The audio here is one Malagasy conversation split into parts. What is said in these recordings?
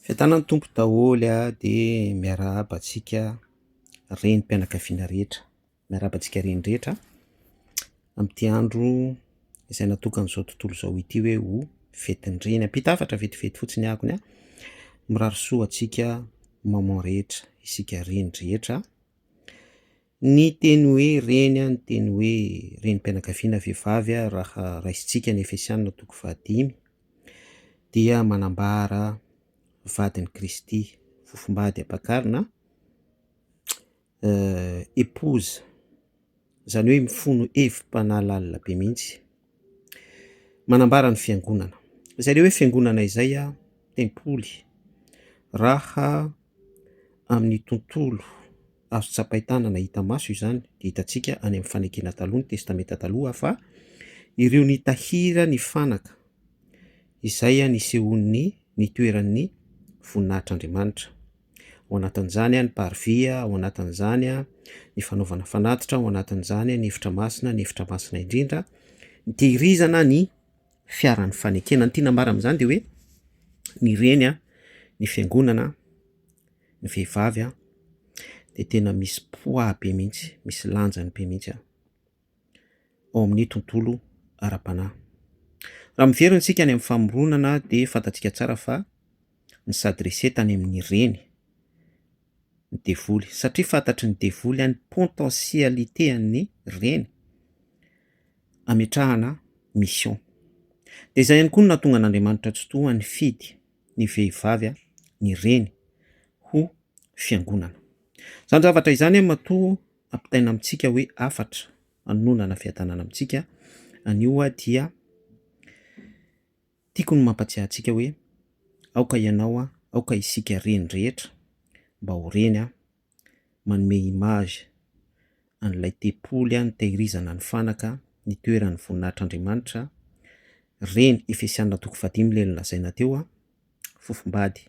Fiatanana tompo daholo dia miarahaba antsika renim-pianakaviana rehetra. Miarahaba antsika renin-drehetra amin'ity andro izay natokana izao tontolo izao ity hoe ho fetin'ny reny. Ampita hafatra vetivety fotsiny ahakony a. Mirary soa antsika maman rehetra, isika reny rehetra. Ny teny hoe reny, ny teny hoe renim-pianakaviana vehivavy raha raisintsika ny Efesianina 5:5 dia manambara vadin'i Kristy fofombady ampakarina épouse, izany hoe mifono hevi-panahy lalina be mihitsy, manambara ny fiangonana. Izay le hoe fiangonana izay tempoly, raha amin'ny tontolo azo tsapain-tanana hita maso izany dia hitantsika any amin'ny fanekena taloha, ny testameta taloha, fa ireo nitahira ny fanaka izay nisehon'ny nitoeran'ny voninahitr'Andriamanitra. Ao anatin'izany ny parvis, ao anatin'izany ny fanaovana fanatitra, ao anatin'izany ny efitra masina, ny efitra masina indrindra, ny tehirizana ny fiaran'ny fanekena. Ny tiana ambara amin'izany dia hoe ny reny ny fiangonana, ny vehivavy dia tena misy poids be mihitsy, misy lanjany be mihitsy ao amin'ny tontolo ara-panahy. Raha miverina isika any amin'ny famoronana dia fantatsika tsara fa ny s'adresser tany amin'ny reny ny devoly, satria fantatry ny devoly ny potentialité-ny reny ametrahana mission. Dia izay ihany koa no nahatonga an'Andriamanitra tsy toa ny fidy ny vehivavy ny reny ho fiangonana. Izany zavatra izany matoa ampitaina amintsika hoe afatra anonana fiadanana amintsika. Anio dia tiako ny mampatsiahy antsika hoe aoka ianao, aoka isika reny rehetra mba ho reny manome image an'ilay tempoly ny tehirizana ny fanaka, ny toeran'ny voninahitr'Andriamanitra. Reny Efesianina 5:5 ilay nolazaina teo, fofombady,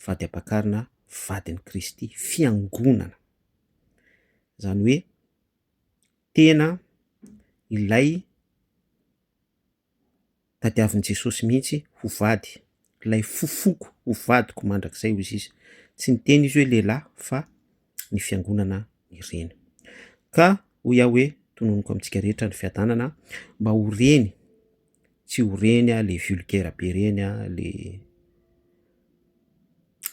vady ampakarina, vadin'i Kristy, fiangonana. Izany hoe tena ilay tadiavin'i Jesosy mihitsy ho vady, ilay fofoko ho vadiko mandrakizay hozy izy. Tsy niteny izy hoe lehilahy fa ny fiangonana ny reny. Ka hoy aho hoe tononoko amintsika rehetra ny fiadanana mba ho reny, tsy ho reny le vulgaire be reny, le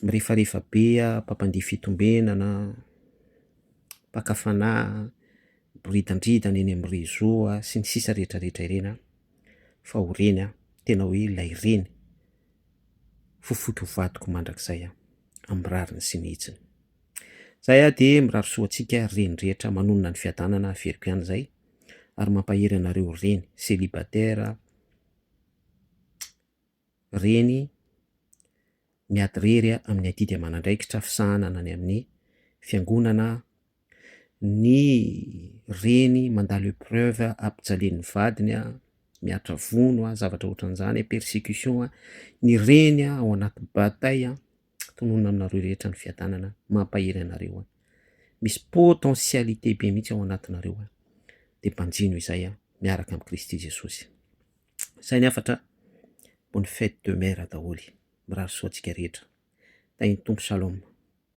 mirefarefa be, mpampandihy fitombenana, mpakafanahy, boridandridana eny amin'ny réseau sy ny sisa rehetrarehetra ireny, fa ho reny tena hoe ilay reny fofoky ho vadiko mandrakizay amin'ny rariny sy ny hitsiny. Izay dia mirary soa antsika reny rehetra manonona ny fiadanana averiko ihany izay, ary mampahery anareo reny célibataire, reny miady rery amin'ny adidy aman'andraikitra fisahanana any amin'ny fiangonana, ny reny mandalo épreuve ampijalen'ny vadiny, miatra vono, zavatra ohatran'izany, persécution, ny reny ao anaty bataille. Tononona aminareo rehetra ny fiadanana, mampahery anareo misy potentialité be mihitsy ao anatinareo dia mpanjino izay miaraka amin'ny Kristy Jesosy. Izay ny hafatra, bonne fête de mer daholy, mirary soa antsika rehetra. Tahin'ny Tompo shalom.